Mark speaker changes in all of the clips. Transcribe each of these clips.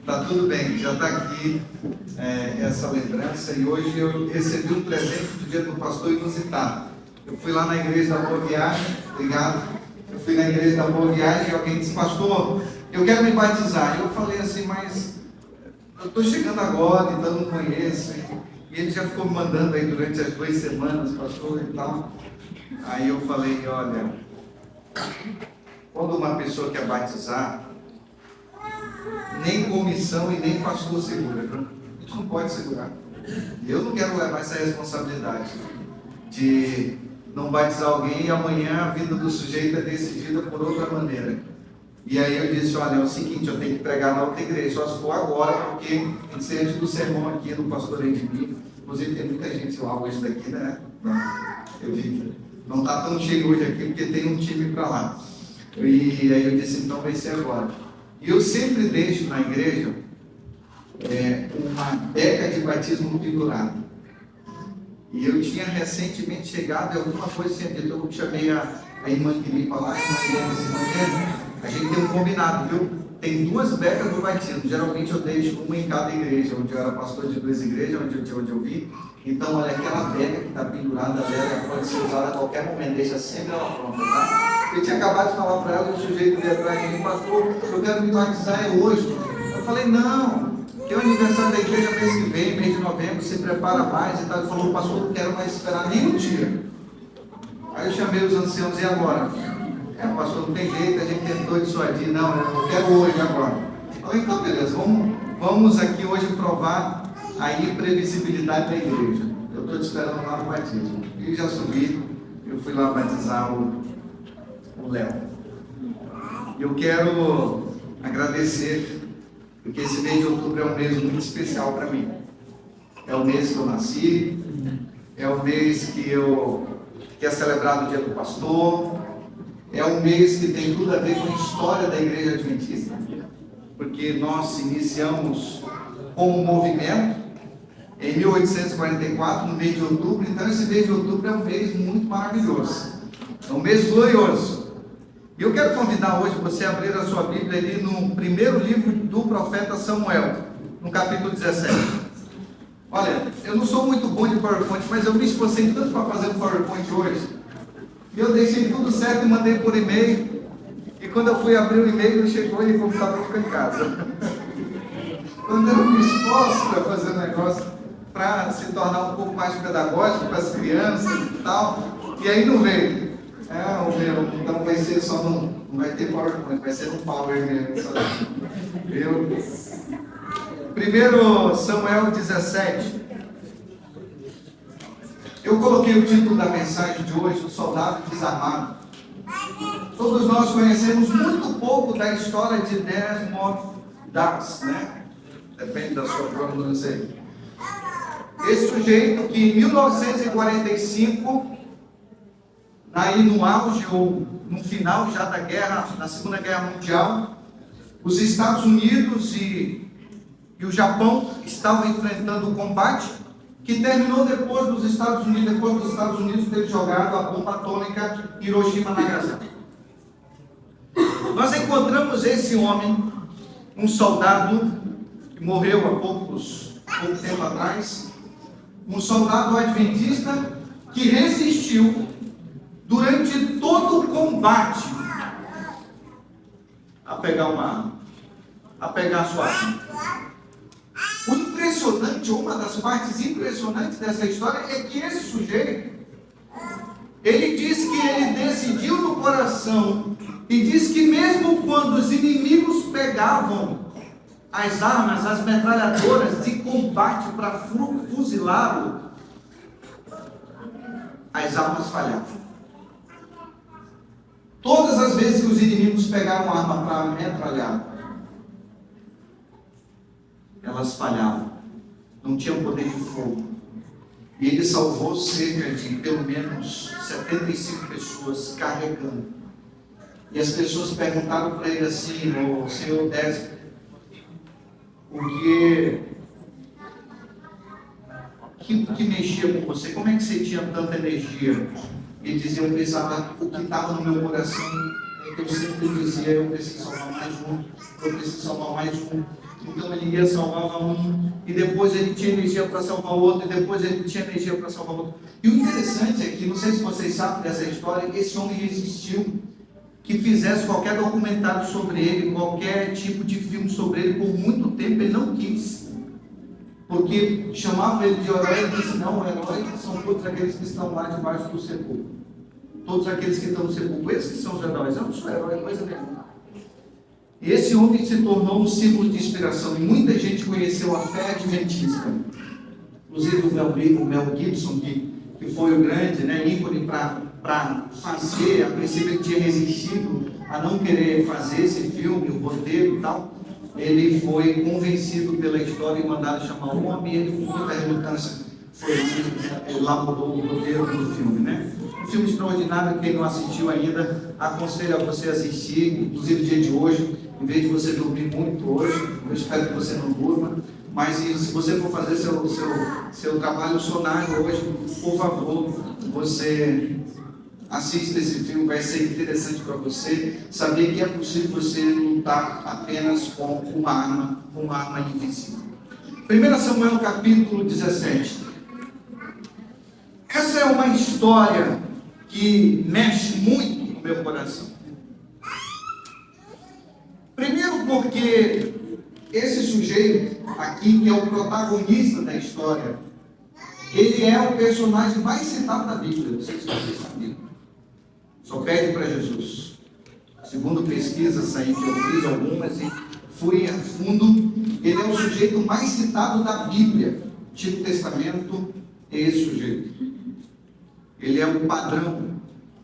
Speaker 1: Tá tudo bem, já está aqui essa lembrança, e hoje eu recebi um presente do dia do pastor inusitado. Eu fui lá na igreja da Boa Viagem, obrigado. Eu fui na igreja da Boa Viagem e alguém disse: pastor, eu quero me batizar. Eu falei assim: mas eu estou chegando agora, então não conheço. E ele já ficou me mandando aí durante as 2 semanas, pastor e tal. Aí eu falei: olha, quando uma pessoa quer batizar, nem comissão e nem pastor segura. A gente não pode segurar. Eu não quero levar essa responsabilidade de não batizar alguém e amanhã a vida do sujeito é decidida por outra maneira. E aí eu disse: olha, é o seguinte, eu tenho que pregar na outra igreja, só se for agora, porque tem que ser antes do sermão aqui no Pastoreio de Mim. Inclusive tem muita gente lá hoje daqui, né? Eu vi que não está tão cheio hoje aqui, porque tem um time para lá. E aí eu disse: então vai ser agora. E eu sempre deixo na igreja uma beca de batismo pendurada. E eu tinha recentemente chegado e alguma coisa tinha dito. Eu chamei a irmã Filipa lá, a gente tem um combinado, viu? Tem 2 becas do batismo. Geralmente eu deixo uma em cada igreja, onde eu era pastor de 2 igrejas, onde eu vi. Então, olha, aquela beca que está pendurada, ela pode ser usada a qualquer momento, deixa sempre ela pronta, tá? Eu tinha acabado de falar para ela, o sujeito veio atrás de mim: pastor, eu quero me batizar hoje. Eu falei: não, que é o aniversário da igreja mês que vem, mês de novembro, se prepara mais e tal. Ele falou: pastor, não quero mais esperar nem um dia. Aí eu chamei os anciãos: e agora? Pastor, não tem jeito, a gente tentou dissuadir. Não, eu quero hoje, agora. Eu falei: então beleza, vamos aqui hoje provar a imprevisibilidade da igreja. Eu estou te esperando lá no batismo. E já subi, eu fui lá batizar o Léo. Eu quero agradecer, porque esse mês de outubro é um mês muito especial para mim. É o mês que eu nasci, é o mês que é celebrado o dia do pastor, é um mês que tem tudo a ver com a história da Igreja Adventista, porque nós iniciamos como um movimento em 1844, no mês de outubro. Então esse mês de outubro é um mês muito maravilhoso, é um mês glorioso. E eu quero convidar hoje você a abrir a sua Bíblia ali no primeiro livro do profeta Samuel, no capítulo 17. Olha, eu não sou muito bom de PowerPoint, mas eu me esforcei tanto para fazer um PowerPoint hoje, e eu deixei tudo certo e mandei por e-mail, e quando eu fui abrir o e-mail, não chegou e o computador ficou em casa. Quando eu me esforço para fazer o negócio, para se tornar um pouco mais pedagógico para as crianças e tal, e aí não veio. Então vai ser só não vai ter PowerPoint, vai ser no Power mesmo. Primeiro Samuel 17. Eu coloquei o título da mensagem de hoje: o soldado desarmado. Todos nós conhecemos muito pouco da história de Desmond Doss, né? Depende da sua pronúncia. Esse sujeito que em 1945, aí no auge ou no final já da guerra, na Segunda Guerra Mundial, os Estados Unidos e o Japão estavam enfrentando um combate que terminou depois dos Estados Unidos terem jogado a bomba atômica em Hiroshima e Nagasaki. Nós encontramos esse homem, um soldado que morreu há pouco tempo atrás, um soldado adventista que resistiu durante todo o combate a pegar uma arma, a pegar a sua arma. O impressionante, uma das partes impressionantes dessa história é que esse sujeito, ele diz que ele decidiu no coração, e diz que mesmo quando os inimigos pegavam as armas, as metralhadoras de combate para fuzilá-lo, as armas falhavam. Todas as vezes que os inimigos pegaram a arma para metralhar, elas falhavam, não tinham poder de fogo. E ele salvou cerca de pelo menos 75 pessoas carregando. E as pessoas perguntaram para ele assim: o senhor Desmond, o que mexia com você? Como é que você tinha tanta energia? Ele dizia: eu precisava, o que estava no meu coração, é que eu sempre dizia: eu preciso salvar mais um, eu preciso salvar mais um. Então ele ia, salvava um, e depois ele tinha energia para salvar outro, e depois ele tinha energia para salvar outro. E o interessante é que, não sei se vocês sabem dessa história, esse homem resistiu que fizesse qualquer documentário sobre ele, qualquer tipo de filme sobre ele. Por muito tempo ele não quis, porque chamava ele de herói. Ele disse: não, o herói são todos aqueles que estão lá debaixo do sepulcro, todos aqueles que estão no sepulcro, esses que são os heróis. Eu não sou herói, coisa nenhuma. E esse homem se tornou um símbolo de inspiração, e muita gente conheceu a fé adventista. Inclusive o Mel Gibson, que foi o grande, né, ícone para fazer. A princípio ele tinha resistido a não querer fazer esse filme, o roteiro e tal. Ele foi convencido pela história e mandado chamar o homem, e ele, com muita relutância, foi elaborou o roteiro do filme, né? Um filme extraordinário. Quem não assistiu ainda, aconselho a você assistir, inclusive no dia de hoje. Em vez de você dormir muito hoje, eu espero que você não durma, mas se você for fazer seu trabalho sonário hoje, por favor, você assista esse filme. Vai ser interessante para você saber que é possível você lutar apenas com uma arma invisível. 1 Samuel capítulo 17. Essa é uma história que mexe muito no meu coração. Primeiro porque esse sujeito aqui, que é o protagonista da história, ele é o personagem mais citado da Bíblia. Não sei se vocês sabiam. Só pede para Jesus. Segundo pesquisas aí que eu fiz algumas e fui a fundo, ele é o sujeito mais citado da Bíblia. Antigo Testamento é esse sujeito. Ele é o padrão.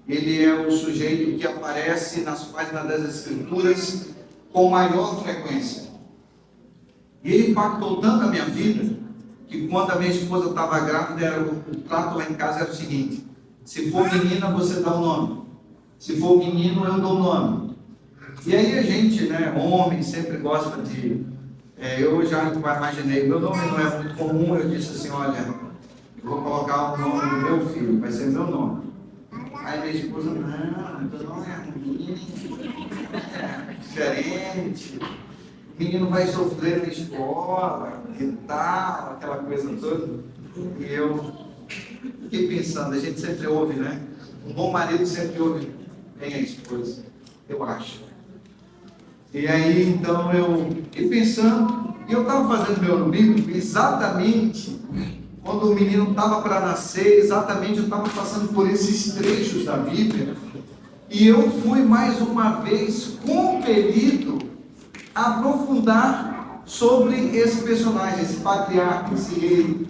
Speaker 1: Ele é o sujeito que aparece nas páginas das Escrituras com maior frequência. E ele impactou tanto a minha vida, que quando a minha esposa estava grávida, o trato lá em casa era o seguinte: se for menina, você dá o nome; se for menino, eu dou o nome. E aí a gente, né, homem, sempre gosta de... eu já imaginei, meu nome não é muito comum. Eu disse assim: olha, eu vou colocar o nome do meu filho, vai ser meu nome. Aí minha esposa: não, meu nome é menino, diferente, o menino vai sofrer na escola e tal, aquela coisa toda. E eu fiquei pensando, a gente sempre ouve, né? Um bom marido sempre ouve bem a esposa, eu acho. E aí, então, eu fiquei pensando, e eu estava fazendo meu livro exatamente quando o menino estava para nascer. Exatamente, eu estava passando por esses trechos da Bíblia, e eu fui mais uma vez compelido a aprofundar sobre esse personagem, esse patriarca, esse rei.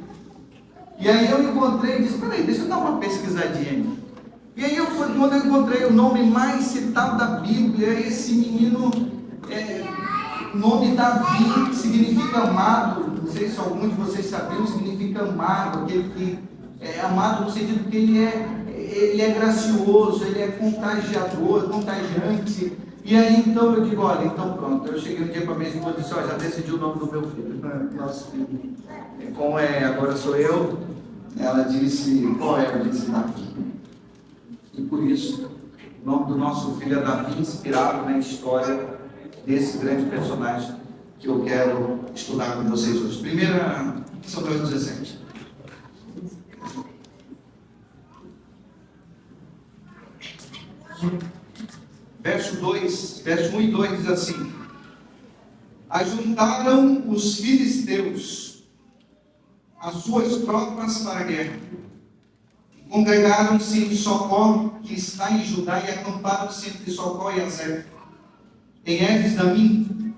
Speaker 1: E aí eu encontrei, disse: peraí, deixa eu dar uma pesquisadinha. E aí quando eu encontrei o nome mais citado da Bíblia, esse menino, o nome Davi, significa amado. Não sei se algum de vocês sabiam, significa amado, aquele que é amado no sentido que ele é gracioso, ele é contagiador, contagiante. E aí então eu digo: olha, então pronto. Eu cheguei um dia para minha esposa e disse: olha, já decidi o nome do meu filho, nosso filho. Como agora sou eu, ela disse: qual é? Eu disse: Davi. E por isso, o nome do nosso filho é Davi, inspirado na história desse grande personagem que eu quero estudar com vocês hoje. 1 Samuel 17. Verso 1 e 2 diz assim: ajuntaram os filisteus as suas tropas para a guerra, congregaram-se em Socó, que está em Judá, e acamparam-se entre Socó e Azeca, em Éfes-Damim.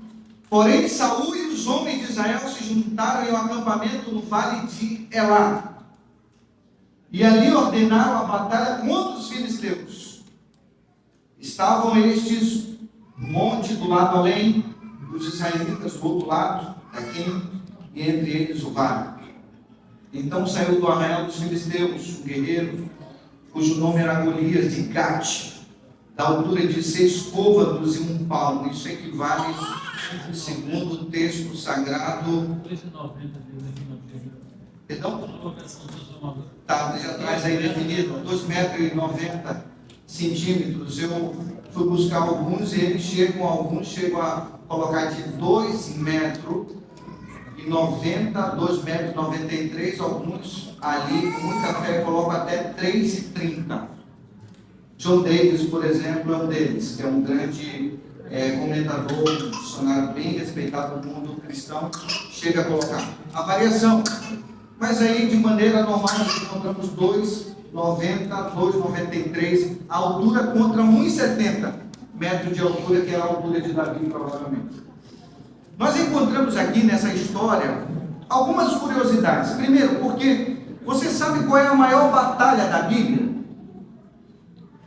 Speaker 1: Porém, Saul e os homens de Israel se juntaram em um acampamento no vale de Elá, e ali ordenaram a batalha contra os filisteus. Estavam estes no monte do lado além, os israelitas do outro lado, daqui, e entre eles o vale. Então saiu do arraial dos filisteus um guerreiro, cujo nome era Golias, de Gate, da altura de 6 côvados e 1 palmo. Isso equivale, segundo o texto sagrado... Perdão? Tá, já traz aí definido, 2,90 m. Eu fui buscar alguns, e eles chegam a colocar de 2 metros e 90, 2 metros e 93, alguns ali com muita fé colocam até 3,30. John Davis, por exemplo, é um deles, que é um grande comentador, um dicionário bem respeitado no mundo cristão, chega a colocar a variação. Mas aí, de maneira normal, nós encontramos 2,90, 2,93, a altura contra 1,70 metros de altura, que era a altura de Davi, provavelmente. Nós encontramos aqui nessa história algumas curiosidades. Primeiro, porque você sabe qual é a maior batalha da Bíblia?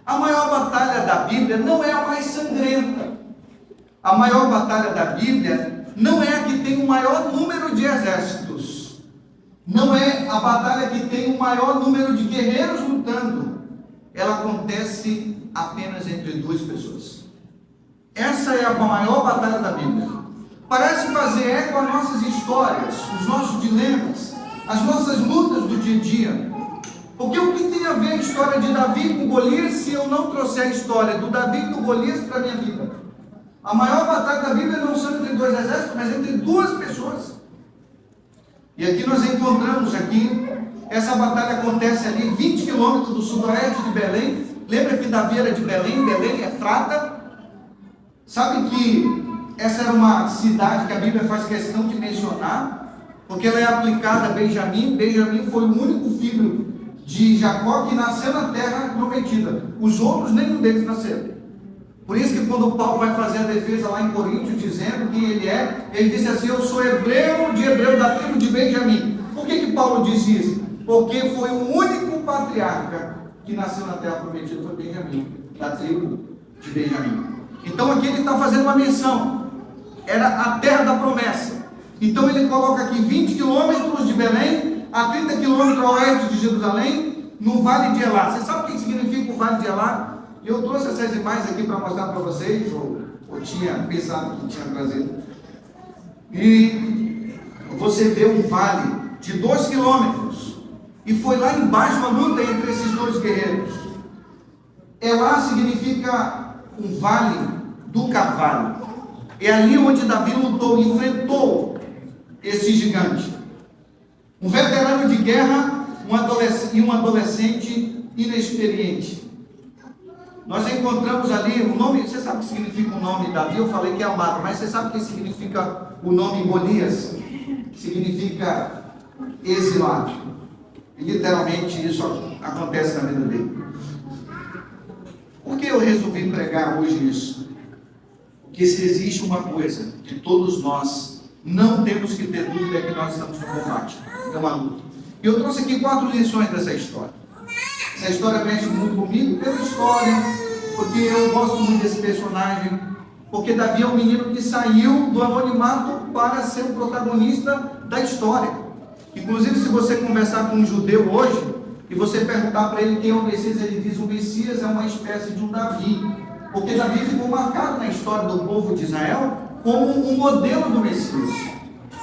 Speaker 1: A maior batalha da Bíblia não é a mais sangrenta. A maior batalha da Bíblia não é a que tem o maior número de exércitos. Não é a batalha que tem o maior número de guerreiros lutando. Ela acontece apenas entre 2 pessoas. Essa é a maior batalha da Bíblia. Parece fazer eco às nossas histórias, os nossos dilemas, as nossas lutas do dia a dia. Porque o que tem a ver a história de Davi com Golias se eu não trouxer a história do Davi e do Golias para a minha vida? A maior batalha da Bíblia não são entre 2 exércitos, mas entre 2 pessoas. E aqui nós encontramos essa batalha acontece ali 20 quilômetros do sudoeste de Belém. Lembra que Davi era de Belém? Belém é Efrata. Sabe que essa era uma cidade que a Bíblia faz questão de mencionar, porque ela é aplicada a Benjamim. Benjamim foi o único filho de Jacó que nasceu na terra prometida. Os outros, nenhum deles nasceram. Por isso que quando Paulo vai fazer a defesa lá em Coríntios, dizendo quem ele é, ele disse assim: eu sou hebreu de hebreu da tribo de Benjamim. Por que Paulo disse isso? Porque foi o único patriarca que nasceu na terra prometida, foi Benjamim, da tribo de Benjamim. Então aqui ele está fazendo uma menção, era a terra da promessa. Então ele coloca aqui 20 quilômetros de Belém, a 30 quilômetros ao oeste de Jerusalém, no Vale de Elá. Você sabe o que significa o Vale de Elá? Eu trouxe essas imagens aqui para mostrar para vocês, ou tinha pensado que tinha trazido. E você vê um vale de 2 quilômetros, e foi lá embaixo a luta entre esses 2 guerreiros. Elá significa um vale do carvalho. É ali onde Davi lutou, enfrentou esse gigante. Um veterano de guerra e um adolescente inexperiente. Nós encontramos ali o nome. Você sabe o que significa o nome Davi? Eu falei que é amado, mas você sabe o que significa o nome Golias? Significa exilado. E literalmente isso acontece na vida dele. Por que eu resolvi pregar hoje isso? Porque se existe uma coisa que todos nós não temos que ter dúvida, é que nós estamos no combate. É uma luta. E eu trouxe aqui 4 lições dessa história. Essa história mexe muito comigo pela história, porque eu gosto muito desse personagem, porque Davi é um menino que saiu do anonimato para ser o protagonista da história. Inclusive, se você conversar com um judeu hoje, e você perguntar para ele quem é o Messias, ele diz: o Messias é uma espécie de um Davi, porque Davi ficou marcado na história do povo de Israel como um modelo do Messias.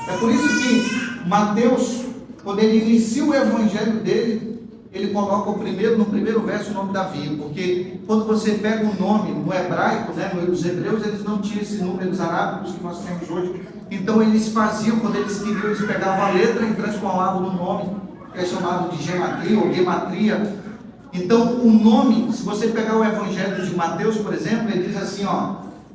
Speaker 1: É por isso que Mateus, quando ele inicia o evangelho dele, ele coloca no primeiro verso o nome Davi, porque quando você pega um nome no hebraico, os hebreus, eles não tinham esses números arábicos que nós temos hoje. Então eles faziam, quando eles queriam, eles pegavam a letra e transformavam no nome, que é chamado de gematria ou gematria. Então o nome, se você pegar o evangelho de Mateus, por exemplo, ele diz assim,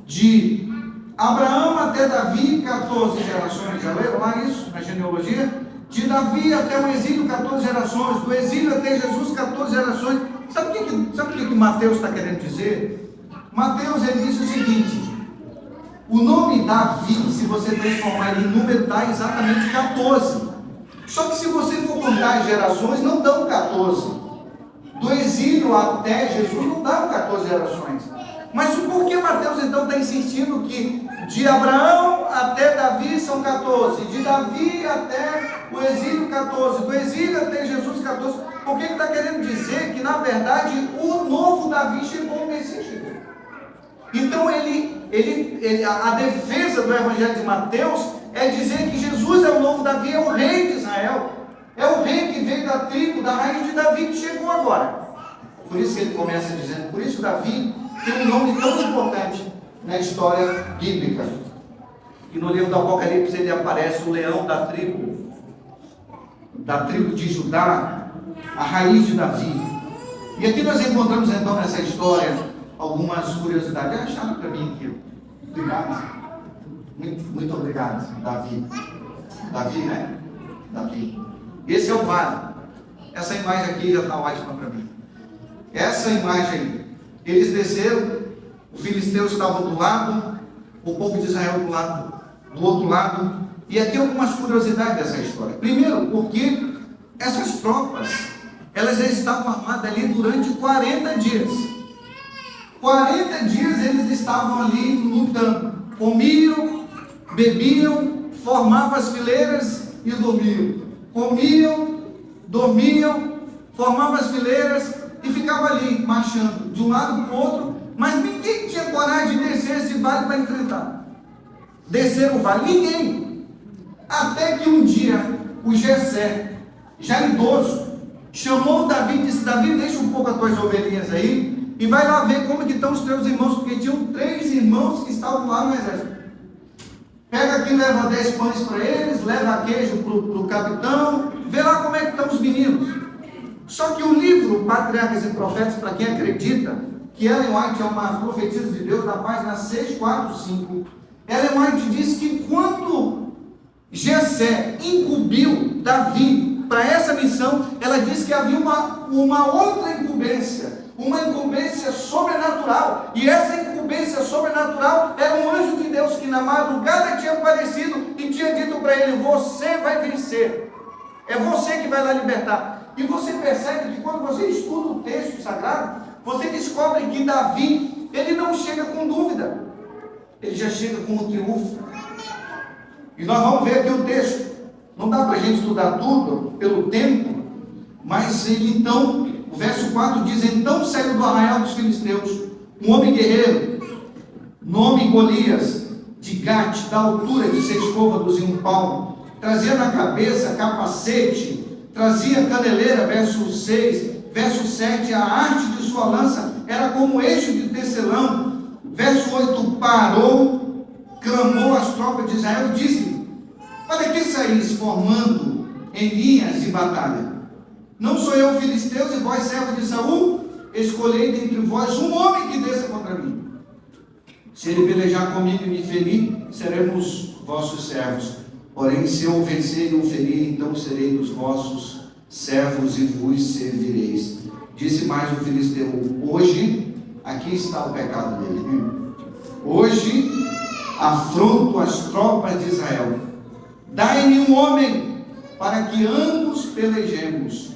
Speaker 1: de Abraão até Davi, 14 gerações. Já leram lá isso na genealogia? De Davi até o exílio, 14 gerações. Do exílio até Jesus, 14 gerações. Sabe o que Mateus está querendo dizer? Mateus, ele diz o seguinte: o nome Davi, se você transformar ele em número, dá exatamente 14. Só que se você for contar as gerações, não dão 14. Do exílio até Jesus, não dão 14 gerações. Mas por que Mateus então está insistindo que de Abraão até Davi são 14, de Davi até o exílio 14, do exílio até Jesus 14? Porque ele está querendo dizer que, na verdade, o novo Davi chegou, o Messias chegou. Então a defesa do evangelho de Mateus é dizer que Jesus é o novo Davi, é o rei de Israel, é o rei que veio da tribo, da raiz de Davi, que chegou agora. Por isso que ele começa dizendo, por isso Davi tem um nome tão importante na história bíblica. que no livro do Apocalipse ele aparece o leão da tribo de Judá, a raiz de Davi. E aqui nós encontramos então nessa história algumas curiosidades. Acharam para mim aqui. Obrigado. Muito obrigado, Davi. Davi, né? Davi. Esse é o vale. Essa imagem aqui já está ótima para mim. Essa imagem aí. Eles desceram, os filisteus estavam do lado, o povo de Israel do outro lado. E aqui algumas curiosidades dessa história. Primeiro, porque essas tropas, elas já estavam armadas ali durante 40 dias. 40 dias eles estavam ali lutando. Comiam, bebiam, formavam as fileiras e dormiam. Comiam, dormiam, formavam as fileiras e ficavam ali, marchando de um lado para o outro, mas ninguém tinha coragem de descer esse vale para enfrentar. Descer o vale, ninguém. Até que um dia, o Jessé, já idoso, chamou Davi e disse: Davi, deixa um pouco as tuas ovelhinhas aí, e vai lá ver como que estão os teus irmãos, porque tinham 3 irmãos que estavam lá no exército. Pega aqui, leva 10 pães para eles, leva queijo para o capitão, vê lá como é que estão os meninos. Só que o livro Patriarcas e Profetas, para quem acredita, que Ellen White é uma profetisa de Deus, na página 645, Ellen White diz que quando Jessé incumbiu Davi para essa missão, ela diz que havia uma outra incumbência, uma incumbência sobrenatural, e essa incumbência sobrenatural era um anjo de Deus que na madrugada tinha aparecido e tinha dito para ele: você vai vencer, é você que vai lá libertar. E você percebe que quando você estuda o texto sagrado, você descobre que Davi, ele não chega com dúvida, ele já chega com um triunfo. E nós vamos ver aqui o texto. Não dá para a gente estudar tudo pelo tempo, mas ele então, o verso 4 diz: então saiu do arraial dos filisteus um homem guerreiro, nome Golias, de Gate, da altura de 6 côvados e 1 palmo, trazia na cabeça capacete, trazia caneleira, verso 6, verso 7, a arte de sua lança era como eixo de tecelão, verso 8, parou, clamou às tropas de Israel e disse: para que saís formando em linhas de batalha? Não sou eu filisteus e vós servos de Saul? Escolhei dentre vós um homem que desça contra mim. Se ele pelejar comigo e me ferir, seremos vossos servos. Porém, se eu vencer e o ferir, então serei dos vossos servos e vos servireis. Disse mais o filisteu: hoje, aqui está o pecado dele. Hoje afronto as tropas de Israel. Dai-me um homem para que ambos pelejemos.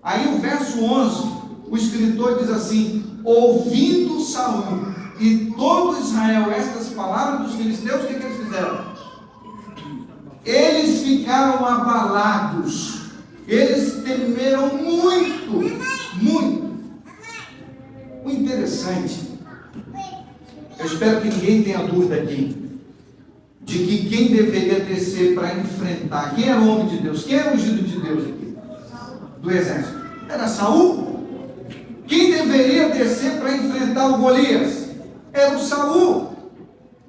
Speaker 1: Aí o verso 11, o escritor diz assim: ouvindo Saul e todo Israel estas palavras dos filisteus, o que eles fizeram? Eles ficaram abalados, eles temeram muito, muito. O interessante, eu espero que ninguém tenha dúvida aqui, de que quem deveria descer para enfrentar, quem era o homem de Deus, quem era o ungido de Deus aqui, do exército? Era Saul. Quem deveria descer para enfrentar o Golias? Era o Saul.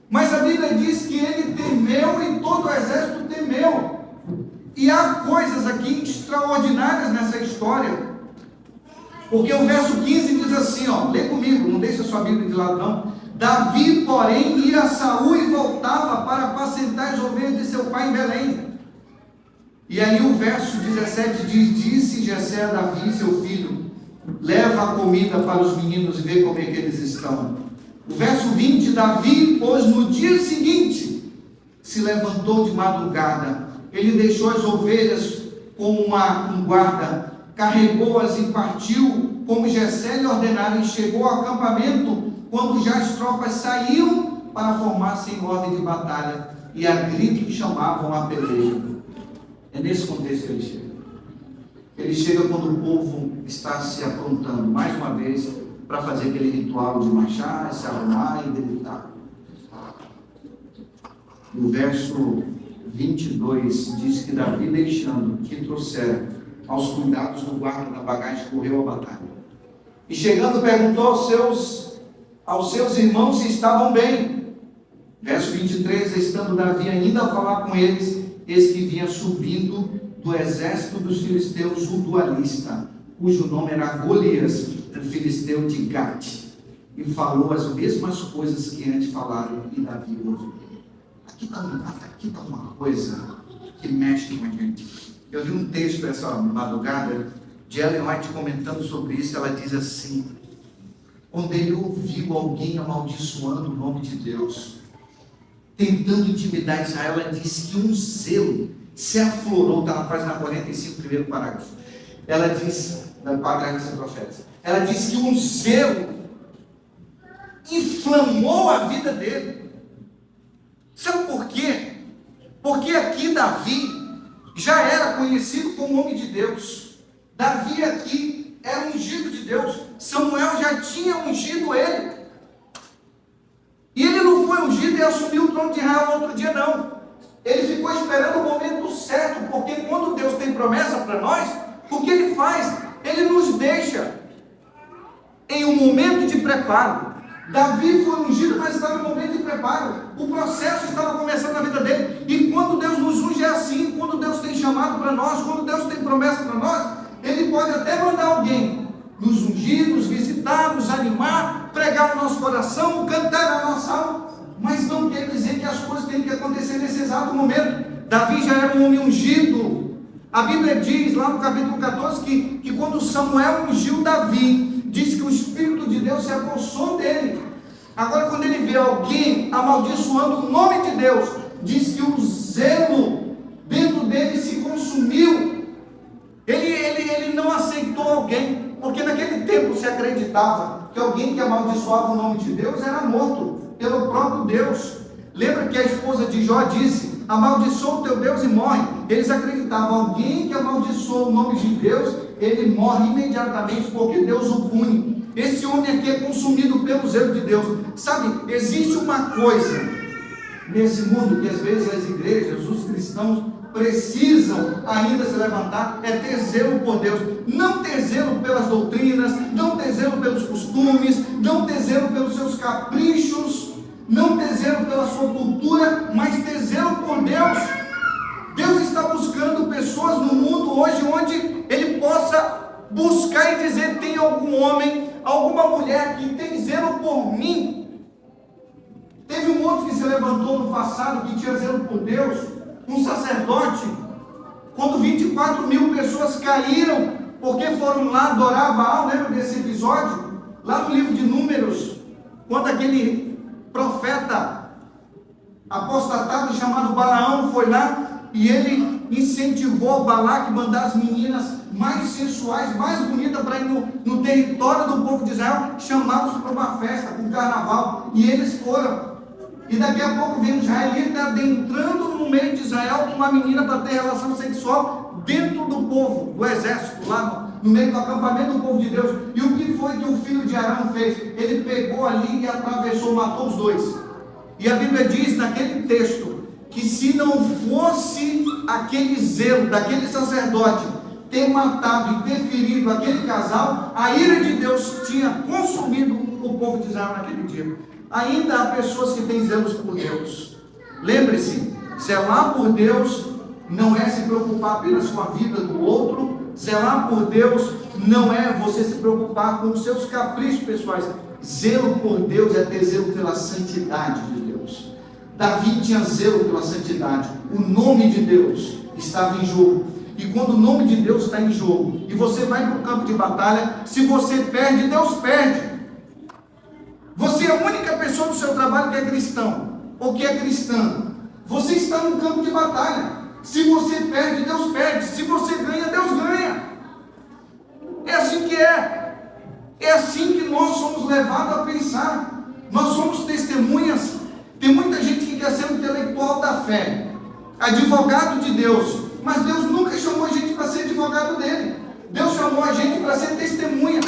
Speaker 1: Mas a Bíblia diz que ele temeu e todo o exército temeu. E há coisas aqui extraordinárias nessa história. Porque o verso 15 diz assim, ó, lê comigo, não deixa a sua Bíblia de lado não. Davi, porém, ia a Saul e voltava para apacentar as ovelhas de seu pai em Belém. E aí o verso 17 diz: disse Jessé a Davi, seu filho: leva a comida para os meninos e vê como é que eles estão. O verso 20, Davi, pois no dia seguinte, se levantou de madrugada, ele deixou as ovelhas com um guarda, carregou-as e partiu, como Jessé lhe ordenara, e chegou ao acampamento, quando já as tropas saíam para formar-se em ordem de batalha, e a grito chamavam a peleja. É nesse contexto que ele chega. Ele chega quando o povo está se aprontando, mais uma vez, para fazer aquele ritual de marchar, se arrumar e debilitar. No verso 22, diz que Davi, deixando que trouxeram aos cuidados do guarda da bagagem, correu à batalha. E chegando, perguntou aos seus irmãos se estavam bem. Verso 23, estando Davi ainda a falar com eles, eis que vinha subindo do exército dos filisteus o dualista, cujo nome era Golias, filisteu de Gate, e falou as mesmas coisas que antes falaram, e Davi ouviu. Aqui está uma coisa que mexe com a gente. Eu li um texto essa madrugada de Ellen White comentando sobre isso. Ela diz assim: quando ele ouviu alguém amaldiçoando o nome de Deus, tentando intimidar Israel, ela disse que um zelo se aflorou. Está na página 45, primeiro parágrafo. Ela diz, na parágrafo dos profetas, ela disse que um zelo inflamou a vida dele. Sabe por quê? Porque aqui Davi já era conhecido como homem de Deus. Davi aqui era ungido de Deus. Samuel já tinha ungido ele. E ele não foi ungido e assumiu o trono de Israel no outro dia, não. Ele ficou esperando o momento certo, porque quando Deus tem promessa para nós, o que ele faz? Ele nos deixa em um momento de preparo. Davi foi ungido, mas estava em um momento de preparo. O processo estava começando na vida dele. E quando Deus nos unge é assim. Quando Deus tem chamado para nós, quando Deus tem promessa para nós, Ele pode até mandar alguém nos ungir, nos visitar, nos animar, pregar no nosso coração, cantar na nossa alma, mas não quer dizer que as coisas têm que acontecer nesse exato momento. Davi já era um homem ungido. A Bíblia diz lá no capítulo 14 que quando Samuel ungiu Davi, diz que o Espírito de Deus se apossou dele. Agora, quando ele vê alguém amaldiçoando o nome de Deus, diz que o zelo dentro dele se consumiu. Ele não aceitou alguém, porque naquele tempo se acreditava que alguém que amaldiçoava o nome de Deus era morto pelo próprio Deus. Lembra que a esposa de Jó disse: amaldiçoa o teu Deus e morre. Eles acreditavam, alguém que amaldiçoa o nome de Deus, ele morre imediatamente, porque Deus o pune. Esse homem aqui é consumido pelo zelo de Deus. Sabe, existe uma coisa nesse mundo que às vezes as igrejas, os cristãos precisam ainda se levantar, é ter zelo por Deus. Não ter zelo pelas doutrinas, não ter zelo pelos costumes, não ter zelo pelos seus caprichos, não ter zelo pela sua cultura, mas ter zelo por Deus. Deus está buscando pessoas no mundo hoje onde Ele possa buscar e dizer: tem algum homem, alguma mulher que tem zelo por mim. Teve um outro que se levantou no passado que tinha zelo por Deus, um sacerdote, quando 24 mil pessoas caíram porque foram lá adorar Baal. Lembra desse episódio? Lá no livro de Números, quando aquele profeta apostatado chamado Balaão foi lá e ele incentivou Balaque a mandar as meninas mais sensuais, mais bonitas para ir no território do povo de Israel, chamá-los para uma festa, para um carnaval, e eles foram. E daqui a pouco vem um israelita adentrando no meio de Israel com uma menina para ter relação sexual dentro do povo, do exército, lá no meio do acampamento do povo de Deus. E o que foi que o filho de Arão fez? Ele pegou ali e atravessou, matou os dois. E a Bíblia diz naquele texto que se não fosse aquele zelo daquele sacerdote ter matado e ter ferido aquele casal, a ira de Deus tinha consumido o povo de Israel naquele dia. Ainda há pessoas que têm zelos por Deus. Lembre-se, zelar por Deus não é se preocupar apenas com a vida do outro. Zelar por Deus não é você se preocupar com os seus caprichos pessoais. Zelo por Deus é ter zelo pela santidade de Deus. Davi tinha zelo pela santidade. O nome de Deus estava em jogo. E quando o nome de Deus está em jogo e você vai para o campo de batalha, se você perde, Deus perde. Você é a única pessoa do seu trabalho que é cristão ou que é cristã. Você está no campo de batalha. Se você perde, Deus perde. Se você ganha, Deus ganha. É assim que é. É assim que nós somos levados a pensar. Nós somos testemunhas. Tem muita gente que quer ser um intelectual da fé, advogado de Deus, mas Deus nunca chamou a gente para ser advogado dele. Deus chamou a gente para ser testemunha.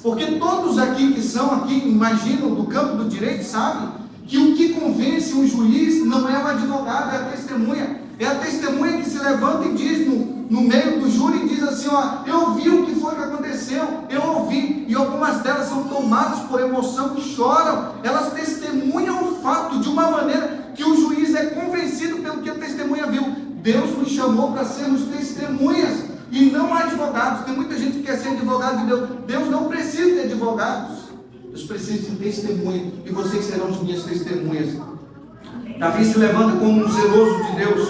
Speaker 1: Porque todos aqui que são aqui, imagino, do campo do direito, sabem que o que convence um juiz não é o advogado, é a testemunha. É a testemunha que se levanta e diz no meio do júri e diz assim: ó, eu vi o que foi que aconteceu, eu ouvi. E algumas delas são tomadas por emoção e choram. Elas testemunham o fato de uma maneira convencido pelo que a testemunha viu. Deus nos chamou para sermos testemunhas e não advogados. Tem muita gente que quer ser advogado de Deus. Deus não precisa de advogados. Deus precisa de testemunha. E vocês serão as minhas testemunhas. Davi se levanta como um zeloso de Deus.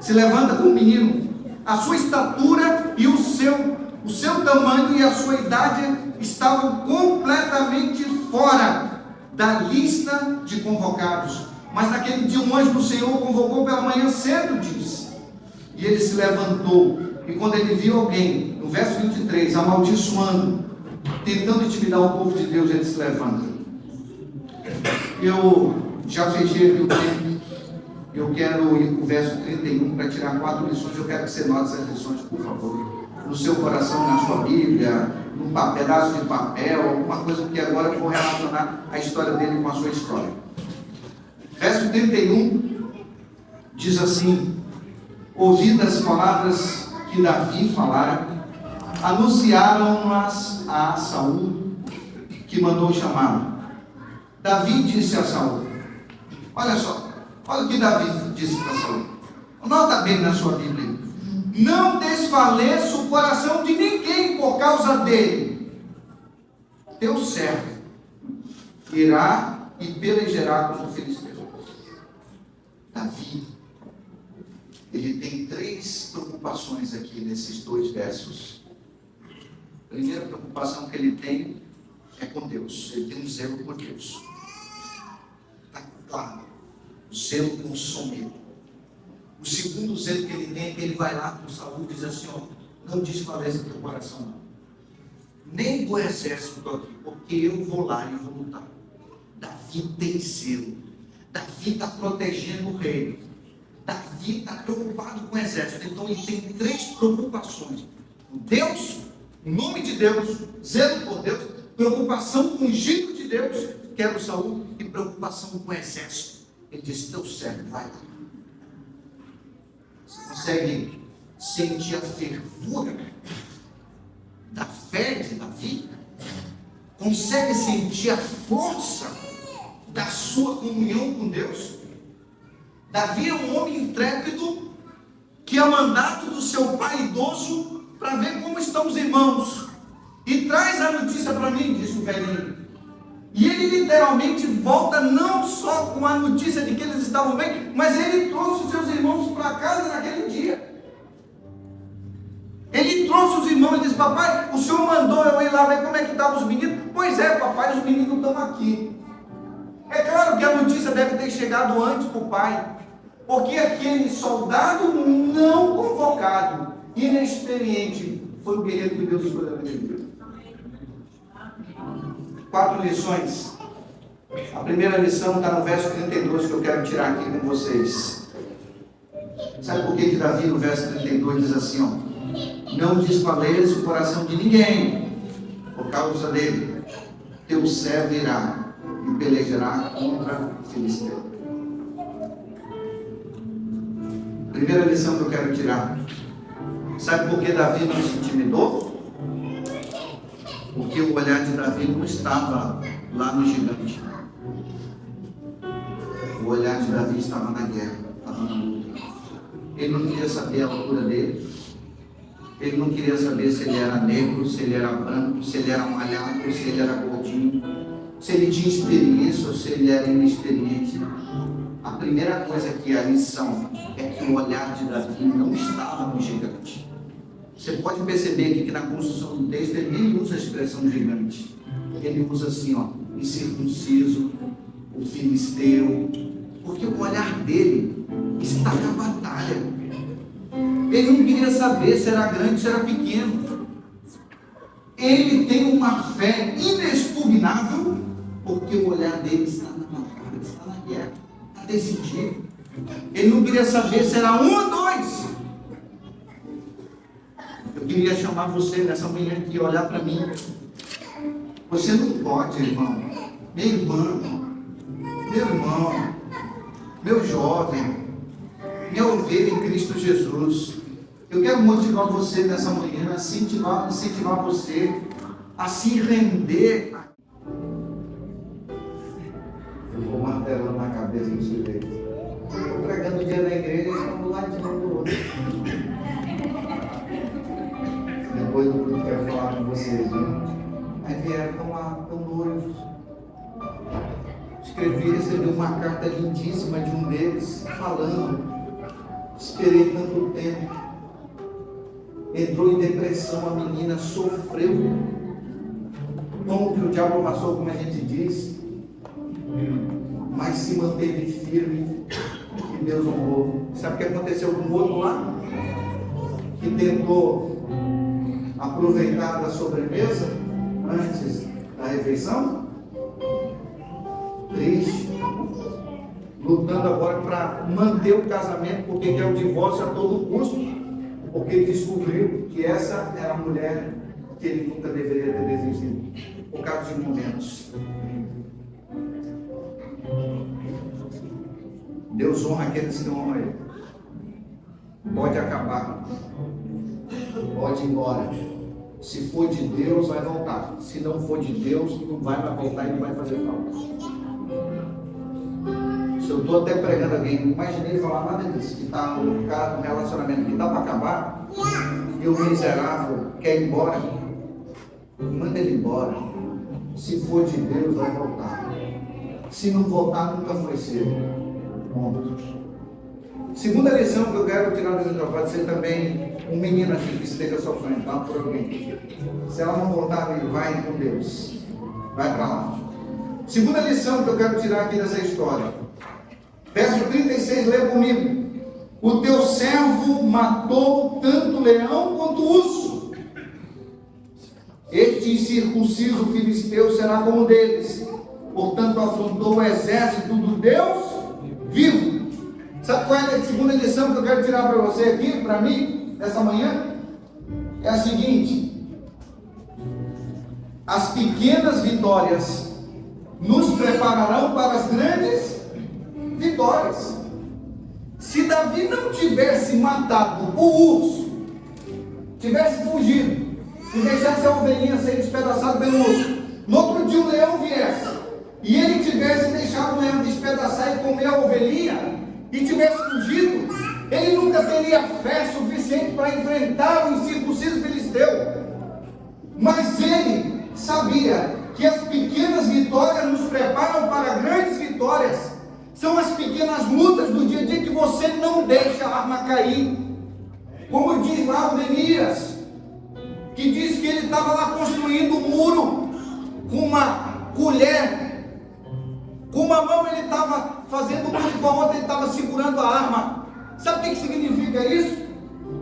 Speaker 1: Se levanta como um menino. A sua estatura e o seu tamanho e a sua idade estavam completamente fora da lista de convocados. Mas naquele dia um anjo do Senhor o convocou pela manhã cedo, diz. E ele se levantou. E quando ele viu alguém, no verso 23, amaldiçoando, tentando intimidar o povo de Deus, ele se levanta. Eu já fechei aqui o tempo. Eu quero ir para o verso 31 para tirar 4 lições. Eu quero que você note essas lições, por favor. No seu coração, na sua Bíblia, num pedaço de papel, alguma coisa, porque agora eu vou relacionar a história dele com a sua história. Verso 31 diz assim: ouvidas as palavras que Davi falara, anunciaram-nas a Saul, que mandou chamá-lo. Davi disse a Saul, olha só, olha o que Davi disse para Saul. Nota bem na sua Bíblia: não desfaleça o coração de ninguém por causa dele. Teu servo irá e pelejará com os filisteus. Davi, ele tem 3 preocupações aqui nesses 2 versos. A primeira preocupação que ele tem é com Deus. Ele tem um zelo por Deus. Está claro. O zelo consome. O segundo zelo que ele tem é que ele vai lá para o Saul e diz assim: ó, não desfaleça teu coração, não. Nem do exército aqui, porque eu vou lá e vou lutar. Davi tem zelo. Davi está protegendo o rei. Davi está preocupado com o exército. Então ele tem 3 preocupações: Deus, o nome de Deus, zelo por Deus, preocupação com o ungido de Deus, que era o Saul, e preocupação com o exército. Ele disse: teu servo, vai lá. Você consegue sentir a fervura da fé de Davi? Consegue sentir a força da sua comunhão com Deus? Davi é um homem intrépido que é mandado do seu pai idoso para ver como estão os irmãos e traz a notícia para mim, disse o velhinho. E ele literalmente volta não só com a notícia de que eles estavam bem, mas ele trouxe os seus irmãos para casa naquele dia. Ele trouxe os irmãos e disse: papai, o senhor mandou eu ir lá ver como é que estavam os meninos? Pois é, papai, os meninos estão aqui. É claro que a notícia deve ter chegado antes para o pai, porque aquele soldado não convocado, inexperiente, foi o guerreiro que Deus escolheu para ele. 4 lições. A primeira lição está no verso 32, que eu quero tirar aqui com vocês. Sabe por que Davi no verso 32 diz assim, ó: não desfaleça o coração de ninguém por causa dele. Teu servo irá e pelejará contra o filisteu. Primeira lição que eu quero tirar. Sabe por que Davi não se intimidou? Porque o olhar de Davi não estava lá no gigante. O olhar de Davi estava na guerra, estava na luta. Ele não queria saber a altura dele. Ele não queria saber se ele era negro, se ele era branco, se ele era malhado, se ele era gordinho, se ele tinha experiência ou se ele era inexperiente. A primeira coisa que a lição é que o olhar de Davi não estava no gigante. Você pode perceber aqui que na construção do texto ele nem usa a expressão gigante. Ele usa assim, ó, incircunciso, o filisteu, porque o olhar dele está na batalha. Ele não queria saber se era grande, se era pequeno. Ele tem uma fé inexpugnável, porque o olhar dele está na batalha, está na guerra, está decidido. Ele não queria saber se era 1 ou 2. Eu queria chamar você nessa manhã aqui, olhar para mim. Você não pode, irmão, minha irmã, meu irmão, meu jovem, minha ovelha em Cristo Jesus. Eu quero motivar você nessa manhã, incentivar você a se render. Eu vou martelando na cabeça do sujeito. pregando o dia da igreja, eles estão do ladinho um do outro. Depois do culto quero falar com vocês, viu? Aí vieram, estão lá, estão noivos. Recebi uma carta lindíssima de um deles, falando: esperei tanto tempo. Entrou em depressão, a menina sofreu. Como que o diabo amassou, como a gente diz, mas se manteve firme e Deus honrou. Sabe o que aconteceu com o outro lá? Que tentou aproveitar da sobremesa antes da refeição? Triste, lutando agora para manter o casamento, porque quer o divórcio a todo custo, porque ele descobriu que essa era a mulher que ele nunca deveria ter desejado, por causa de momentos. Deus honra aqueles que honram Ele. Pode acabar, pode ir embora. Se for de Deus, vai voltar. Se não for de Deus, não vai voltar e não vai fazer falta. Se eu estou até pregando alguém, não imaginei falar nada disso, que está um relacionamento que está para acabar, e o miserável quer ir embora, manda ele embora. Se for de Deus, vai voltar. Se não voltar, nunca foi cedo. Ponto. Segunda lição que eu quero tirar desse trabalho, pode ser também um menino aqui que esteja sofrendo, tá? Por alguém. Se ela não voltar, ele vai com Deus. Vai para lá. Segunda lição que eu quero tirar aqui dessa história. Verso 36, lê comigo. O teu servo matou tanto leão quanto urso. Este incircunciso filisteu será como deles. Portanto, afrontou o exército do Deus vivo. Sabe qual é a segunda lição que eu quero tirar para você aqui, para mim, essa manhã? É a seguinte: as pequenas vitórias nos prepararão para as grandes vitórias. Se Davi não tivesse matado o urso, tivesse fugido e deixasse a ovelhinha ser despedaçada pelo urso, no outro dia o leão viesse e ele tivesse deixado o leão despedaçar e comer a ovelhinha e tivesse fugido, ele nunca teria fé suficiente para enfrentar o incircunciso filisteu. Mas ele sabia que as pequenas vitórias nos preparam para grandes vitórias. São as pequenas lutas do dia a dia que você não deixa a arma cair. Como diz lá o Neemias, que diz que ele estava lá construindo um muro com uma colher, com uma mão ele estava fazendo o muro e com a outra ele estava segurando a arma. Sabe o que significa isso?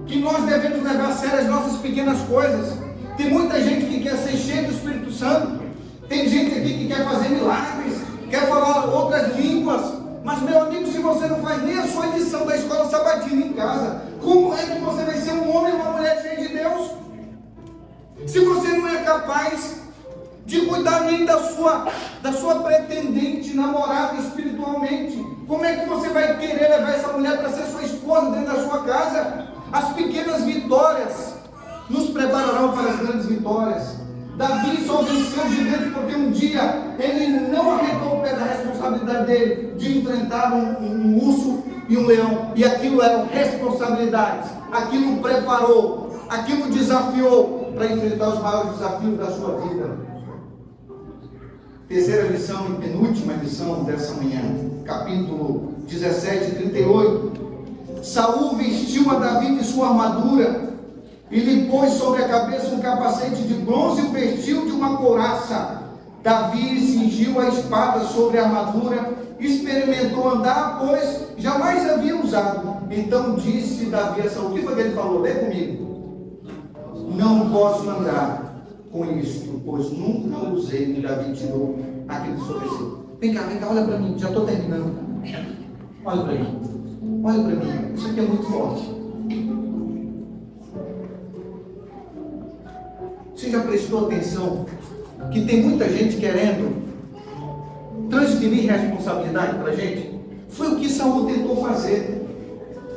Speaker 1: Que nós devemos levar a sério as nossas pequenas coisas. Tem muita gente que quer ser cheio do Espírito Santo, tem gente aqui que quer fazer milagres, quer falar outras línguas, mas meu amigo, se você não faz nem a sua lição da escola sabatina em casa, como é que você vai ser um homem ou uma mulher cheia de Deus? Se você não é capaz de cuidar nem da sua pretendente, namorada espiritualmente, como é que você vai querer levar essa mulher para ser sua esposa dentro da sua casa? As pequenas vitórias nos prepararão para as grandes vitórias. Davi só venceu o gigante porque um dia ele não arredou o pé da responsabilidade dele de enfrentar um urso e um leão, e aquilo eram responsabilidades, aquilo preparou, aquilo desafiou para enfrentar os maiores desafios da sua vida. Terceira lição e penúltima lição dessa manhã, capítulo 17, 38. Saul vestiu a Davi de sua armadura e lhe pôs sobre a cabeça um capacete de bronze e o vestiu de uma couraça. Davi cingiu a espada sobre a armadura, experimentou andar, pois jamais havia usado. Então disse Davi a Saul, o que foi que ele falou? Lê comigo. Não posso andar com isto, pois nunca usei. E Davi tirou aquilo sobre si. Vem cá, olha para mim, já estou terminando. Olha para mim, isso aqui é muito forte. Você já prestou atenção que tem muita gente querendo transferir responsabilidade para a gente? Foi o que Saul tentou fazer.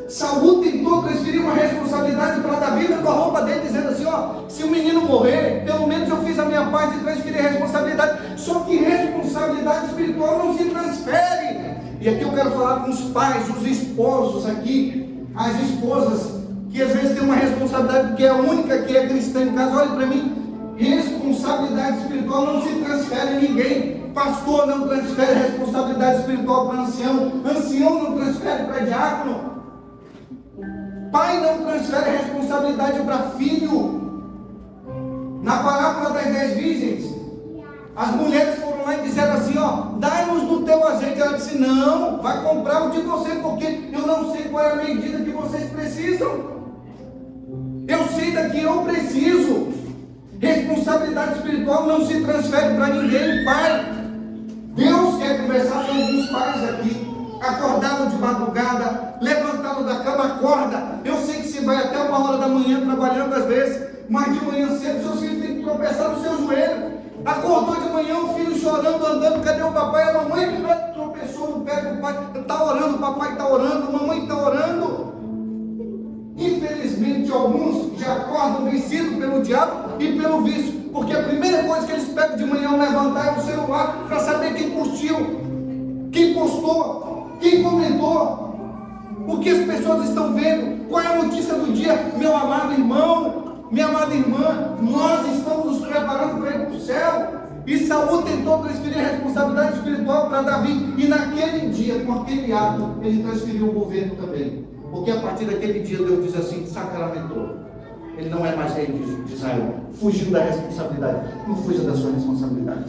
Speaker 1: Saul tentou transferir uma responsabilidade para Davi com a roupa dele, dizendo assim, se o menino morrer, pelo menos eu fiz a minha parte de transferir a responsabilidade. Só que responsabilidade espiritual não se transfere.
Speaker 2: E aqui eu quero falar com os pais, os esposos aqui, as esposas, que às vezes têm uma responsabilidade, porque é a única que é cristã em casa. Olha para mim, responsabilidade espiritual não se transfere a ninguém. Pastor não transfere responsabilidade espiritual para ancião, ancião não transfere para diácono, pai não transfere responsabilidade para filho. Na parábola das 10 virgens, as mulheres foram lá e disseram assim: ó, dai-nos do teu azeite. Ela disse: não, vai comprar o de você, porque eu não sei qual é a medida que vocês precisam. Eu sei da que eu preciso. Responsabilidade espiritual não se transfere para ninguém. Pai, Deus quer conversar com alguns pais aqui. Acordaram de madrugada, levantaram da cama, acorda. Eu sei que você vai até 1h da manhã trabalhando às vezes, mas de manhã cedo seus filhos têm que tropeçar no seu joelho. Acordou de manhã, o filho chorando, andando: cadê o papai? A mamãe tropeçou no pé do pai. Está orando, o papai está orando, a mamãe está orando. Infelizmente, alguns já acordam vencidos pelo diabo e pelo vício, porque a primeira coisa que eles pegam de manhã ao levantar é o celular, para saber quem curtiu, quem postou, quem comentou, o que as pessoas estão vendo, qual é a notícia do dia. Meu amado irmão, minha amada irmã, nós estamos nos preparando para ir para o céu. E Saul tentou transferir a responsabilidade espiritual para Davi, e naquele dia, com aquele ato, ele transferiu o governo também. Porque a partir daquele dia Deus diz assim: sacramentou. Ele não é mais rei de Israel. Fugiu da responsabilidade. Não fuja da sua responsabilidade.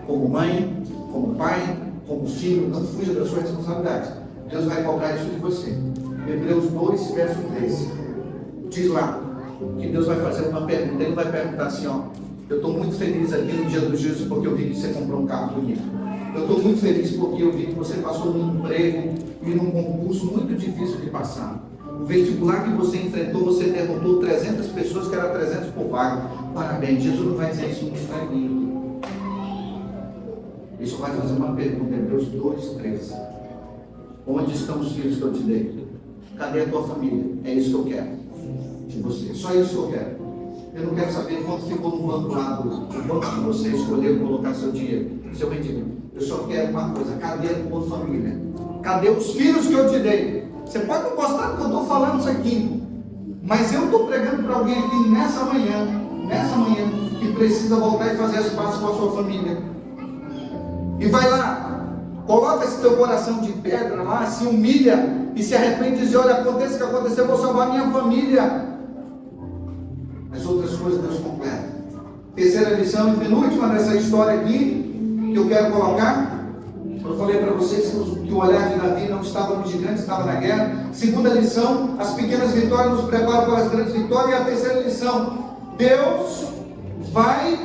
Speaker 2: Como mãe, como pai, como filho, não fuja da sua responsabilidade. Deus vai cobrar isso de você. Hebreus 2, verso 13. Diz lá que Deus vai fazer uma pergunta. Ele vai perguntar assim: ó, eu estou muito feliz aqui no dia do juízo, porque eu vi que você comprou um carro bonito. Eu estou muito feliz porque eu vi que você passou num emprego e num concurso muito difícil de passar. O vestibular que você enfrentou, você derrotou 300 pessoas, que era 300 por vaga. Parabéns. Jesus não vai dizer isso no inferno. Ele só vai fazer uma pergunta. Hebreus 2, 13. Onde estão os filhos que eu te dei? Cadê a tua família? É isso que eu quero de você. Só isso que eu quero. Eu não quero saber quanto ficou no banco lá, o banco que você escolheu colocar seu dinheiro, seu rendimento. Eu só quero uma coisa: cadê a tua família? Cadê os filhos que eu te dei? Você pode não gostar do que eu estou falando isso aqui, mas eu estou pregando para alguém aqui nessa manhã, que precisa voltar e fazer as pazes com a sua família. E vai lá, coloca esse teu coração de pedra lá, se humilha e se arrepende e diz: olha, aconteça o que acontecer, eu vou salvar a minha família. As outras coisas Deus completa. Terceira lição e penúltima dessa história aqui, que eu quero colocar. Eu falei para vocês que o olhar de Davi não estava no gigante, estava na guerra. Segunda lição: as pequenas vitórias nos preparam para as grandes vitórias. E a terceira lição: Deus vai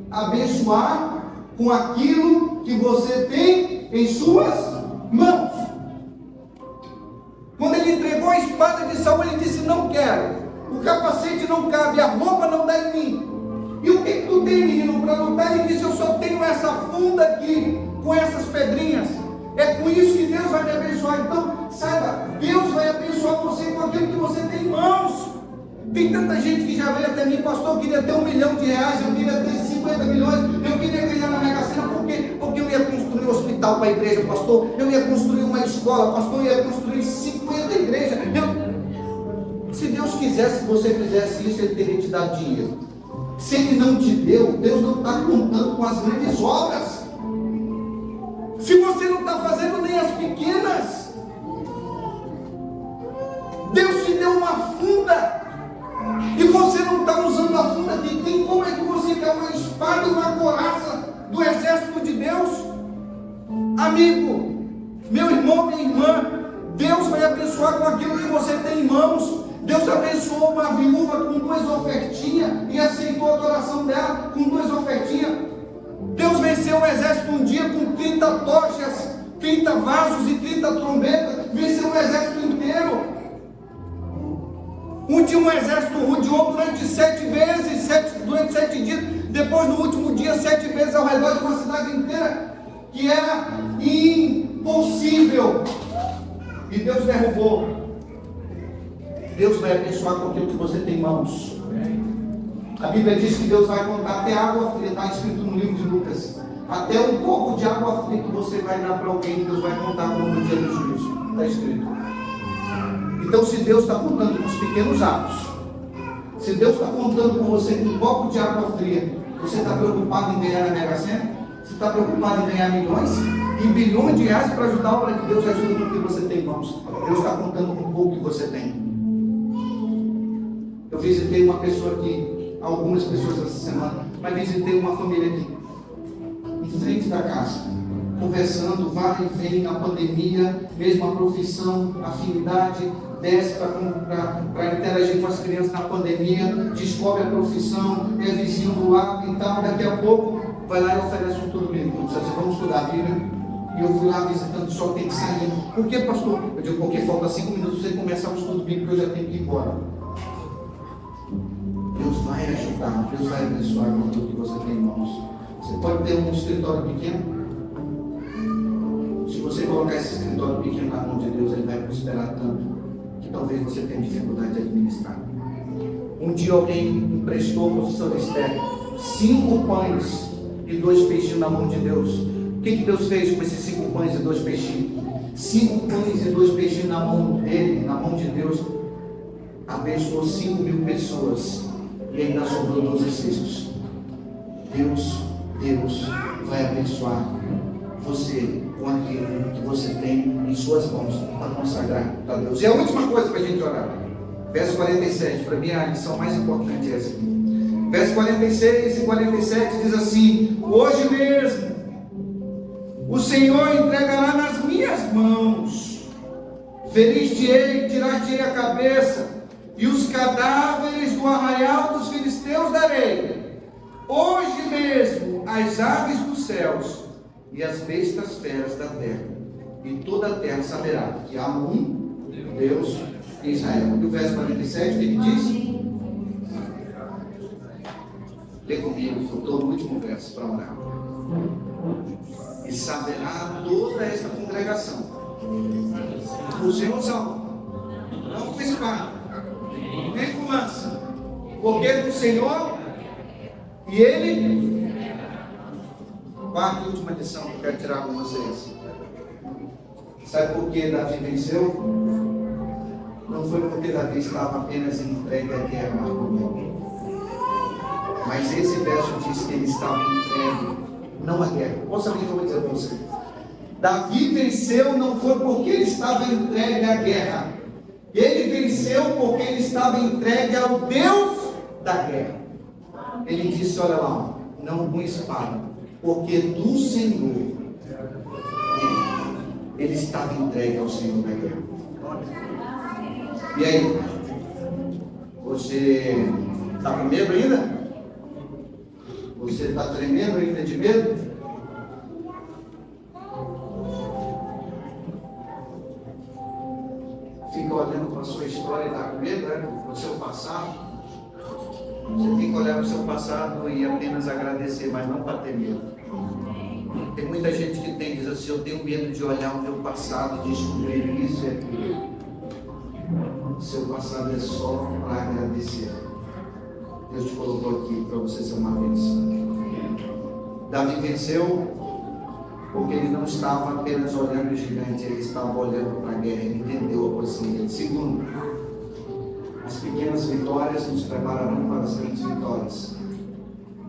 Speaker 2: abençoar com aquilo que você tem em suas mãos. Quando ele entregou a espada de Saul, ele disse: não quero. O capacete não cabe, a roupa não dá em mim. E o que tu tem, menino, para lutar? Ele disse: eu só tenho essa funda aqui, com essas pedrinhas. É com isso que Deus vai me abençoar. Então, saiba, Deus vai abençoar você com aquilo que você tem em mãos. Tem tanta gente que já veio até mim: pastor, eu queria ter R$1 milhão, eu queria ter 50 milhões, eu queria ganhar na Mega Sena. Por quê? Porque eu ia construir um hospital para a igreja, pastor. Eu ia construir uma escola, pastor. Eu ia construir 50 igrejas. Se Deus quisesse que você fizesse isso, Ele teria te dado dinheiro. Se Ele não te deu, Deus não está contando com as grandes obras. Se você não está fazendo nem as pequenas, Deus te deu uma funda e você não está usando a funda que tem. Como é que você quer uma espada e uma coraça do exército de Deus? Amigo, meu irmão, minha irmã, Deus vai abençoar com aquilo que você tem em mãos. Deus abençoou uma viúva com 2 ofertinhas e aceitou a adoração dela com 2 ofertinhas. Deus venceu um exército um dia com 30 tochas, 30 vasos e 30 trombetas. Venceu um exército inteiro. Tinha um exército rodeou durante 7 vezes, durante 7 dias. Depois, no último dia, 7 vezes ao redor de uma cidade inteira, que era impossível. E Deus derrubou. Deus vai abençoar com aquilo que você tem em mãos. A Bíblia diz que Deus vai contar até água fria, está escrito no livro de Lucas. Até um copo de água fria que você vai dar para alguém, Deus vai contar como no dia do juízo. Está escrito. Então, se Deus está contando com os pequenos atos, se Deus está contando com você com um copo de água fria, você está preocupado em ganhar na Mega Sena? Você está preocupado em ganhar milhões e bilhões de reais para ajudar a obra que Deus ajuda com o que você tem em mãos? Deus está contando com o pouco que você tem. Eu visitei uma pessoa aqui, algumas pessoas essa semana, mas visitei uma família aqui, em frente da casa, conversando, vai e vem na pandemia, mesma profissão, afinidade, desce para interagir com as crianças na pandemia, descobre a profissão, é vizinho do lado e tal, daqui a pouco vai lá e oferece um estudo bíblico. Diz assim, vamos estudar a Bíblia. E eu fui lá visitando, só tem que sair. Por que, pastor? Eu digo, porque falta 5 minutos para você começar o estudo bíblico, eu já tenho que ir embora. Deus vai ajudar, Deus vai abençoar com tudo que você tem em mãos. Você pode ter um escritório pequeno. Se você colocar esse escritório pequeno na mão de Deus, Ele vai prosperar tanto que talvez você tenha dificuldade de administrar. Um dia alguém emprestou ao professor Esther 5 pães e 2 peixinhos na mão de Deus. O que Deus fez com esses 5 pães e 2 peixinhos? 5 pães e 2 peixinhos na mão dele, na mão de Deus, abençoou 5.000 pessoas e ainda sobrou 12 cestos. Deus vai abençoar você com aquilo que você tem em suas mãos para consagrar para Deus. E a última coisa para a gente orar, verso 47, para mim a lição mais importante é essa aqui. Verso 46 e 47 diz assim: hoje mesmo o Senhor entregará nas minhas mãos, ferir-te-ei, tirar-te-ei a cabeça, e os cadáveres do arraial dos filisteus darei. Hoje mesmo as aves dos céus e as bestas feras da terra, e toda a terra saberá que há um Deus em Israel. E o verso 47, o que ele diz? Lê comigo, eu estou no último verso para orar. E saberá toda esta congregação. O Senhor salva, não com espada, nem com lança, porque é do Senhor, e Ele. Quarta e última lição que eu quero tirar com vocês. Sabe por que Davi venceu? Não foi porque Davi estava apenas entregue à guerra, mas esse verso diz que ele estava entregue, não à guerra. Posso saber o que eu vou dizer para você? Davi venceu não foi porque ele estava entregue à guerra. Ele venceu porque ele estava entregue ao Deus da guerra. Ele disse, olha lá, não com espada, porque do Senhor, ele estava entregue ao Senhor da guerra. E aí? Você está com medo ainda? Você está tremendo ainda de medo? Fica olhando para a sua história e está com medo, né? Para o seu passado. Você tem que olhar para o seu passado e apenas agradecer, mas não para ter medo. Tem muita gente que diz assim, eu tenho medo de olhar o meu passado e descobrir isso e aquilo. O seu passado é só para agradecer. Deus te colocou aqui para você ser uma bênção. Davi venceu porque ele não estava apenas olhando o gigante, ele estava olhando para a guerra, ele entendeu a posição dele. Segundo, as pequenas vitórias nos prepararão para as grandes vitórias.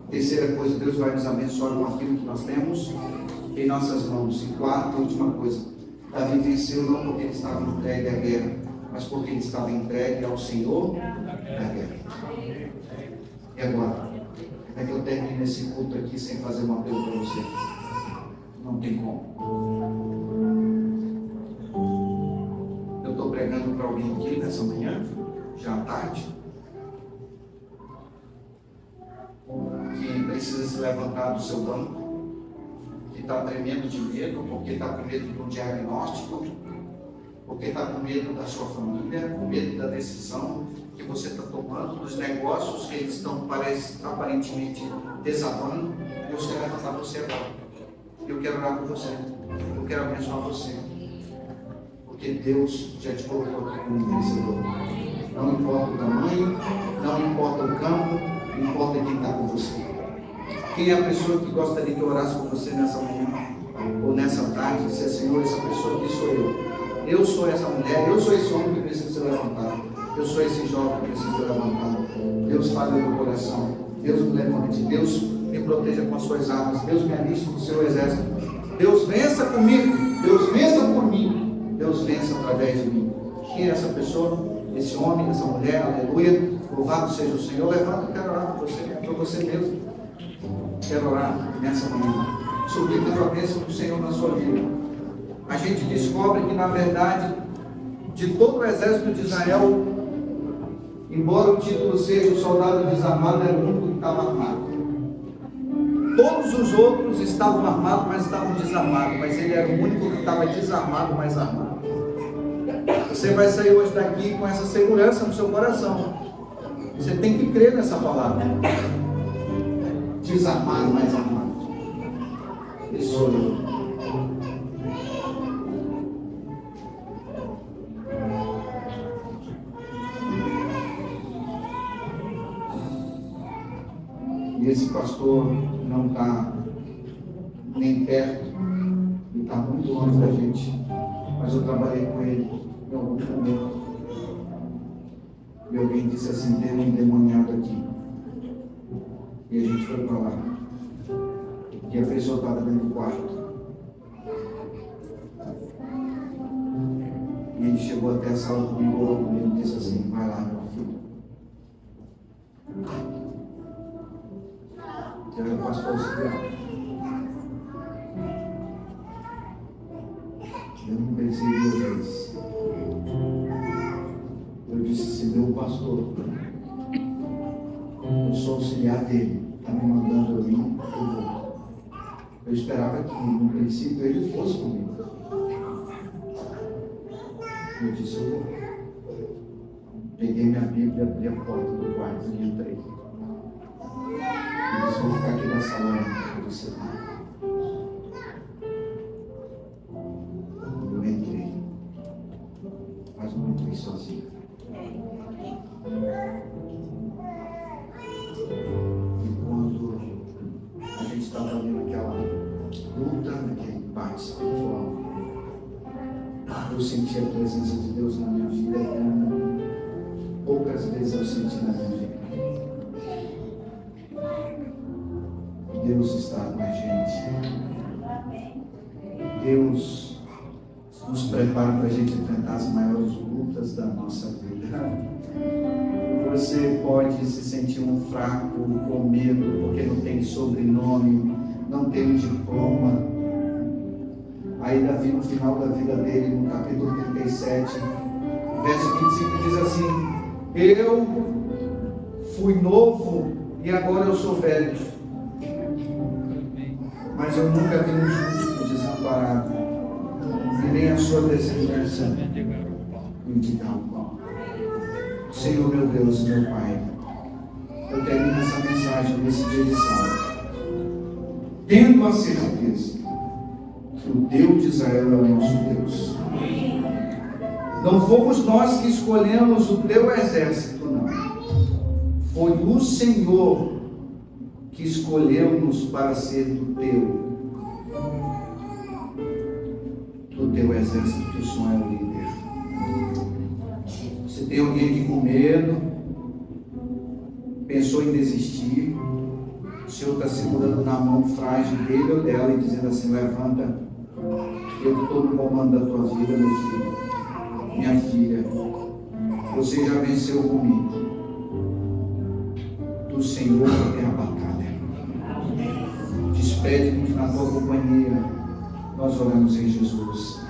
Speaker 2: Terceira coisa, Deus vai nos abençoar com aquilo que nós temos em nossas mãos. E quarta e última coisa, Davi venceu não porque ele estava entregue à guerra, mas porque ele estava entregue ao Senhor da guerra. E agora? Como é que eu termino esse culto aqui sem fazer uma pergunta para você? Não tem como. Eu estou pregando para alguém aqui nessa manhã, já à tarde, que precisa se levantar do seu banco, que está tremendo de medo, porque está com medo de um diagnóstico, porque está com medo da sua família, com medo da decisão que você está tomando, dos negócios que eles estão aparentemente desabando. Deus quer levantar você agora. Eu quero orar por você. Eu quero abençoar você. Porque Deus já te colocou aqui como vencedor. Não importa o tamanho, não importa o campo, importa quem está com você. Quem é a pessoa que gostaria que eu orasse por você nessa manhã? Ou nessa tarde? Dizer, Senhor, essa pessoa aqui sou eu. Eu sou essa mulher, eu sou esse homem que precisa ser levantado. Eu sou esse jovem que precisa ser levantado. Deus fale no meu coração. Deus me levante. Deus me proteja com as suas armas. Deus me aliste no seu exército. Deus vença comigo. Deus vença por mim. Deus vença através de mim. Quem é essa pessoa? Esse homem, essa mulher, aleluia. Louvado seja o Senhor. Levanta, eu quero orar por você mesmo. Quero orar nessa manhã. Suplicando a bênção do Senhor na sua vida. A gente descobre que, na verdade, de todo o exército de Israel, embora o título seja o soldado desarmado, era o único que estava armado. Todos os outros estavam armados, mas estavam desarmados. Mas ele era o único que estava desarmado, mas armado. Você vai sair hoje daqui com essa segurança no seu coração. Você tem que crer nessa palavra. Desarmado, mas armado. Esse sou eu. E esse pastor não está nem perto, ele está muito longe da gente, mas eu trabalhei com ele em algum momento. E alguém disse assim, tem um endemoniado aqui. E a gente foi para lá. E a pessoa estava dentro do quarto. E ele chegou até a sala comigo, orou comigo e disse assim, vai lá, meu filho. Eu era o pastor auxiliar. Eu não pensei 2 vezes. Eu disse assim, meu pastor, eu sou auxiliar dele, está me mandando eu ir, eu vou. Eu esperava que no princípio ele fosse comigo. Eu disse, eu vou. Peguei minha Bíblia, abri a porta do quarto e entrei. Eu disse, vou ficar aqui na sala para você. Eu entrei. Mas não entrei sozinho. E quando a gente estava ali naquela luta, naquele embate espiritual, eu senti a presença de Deus na minha vida. Poucas vezes eu senti na minha vida. Deus está com a gente. Deus nos prepara para a gente enfrentar as maiores lutas da nossa vida. Você pode se sentir um fraco, com medo, porque não tem sobrenome, não tem um diploma. Aí Davi, no final da vida dele, no capítulo 37, verso 25, diz assim: eu fui novo e agora eu sou velho, mas eu nunca vi um justo desamparado, e nem a sua descendência mendigar o pão. Senhor meu Deus e meu Pai, eu termino essa mensagem nesse dia de sábado, tendo a certeza que o Deus de Israel é o nosso Deus. Não fomos nós que escolhemos o teu exército, não. Foi o Senhor que escolheu-nos para ser do teu exército, que o Senhor é o líder. Se tem alguém aqui com medo, pensou em desistir, o Senhor está segurando na mão frágil dele ou dela e dizendo assim: levanta, eu estou no comando da tua vida, meu filho, minha filha, você já venceu comigo. Do Senhor é a batalha. Despede-nos na tua companhia. Nós oramos em Jesus.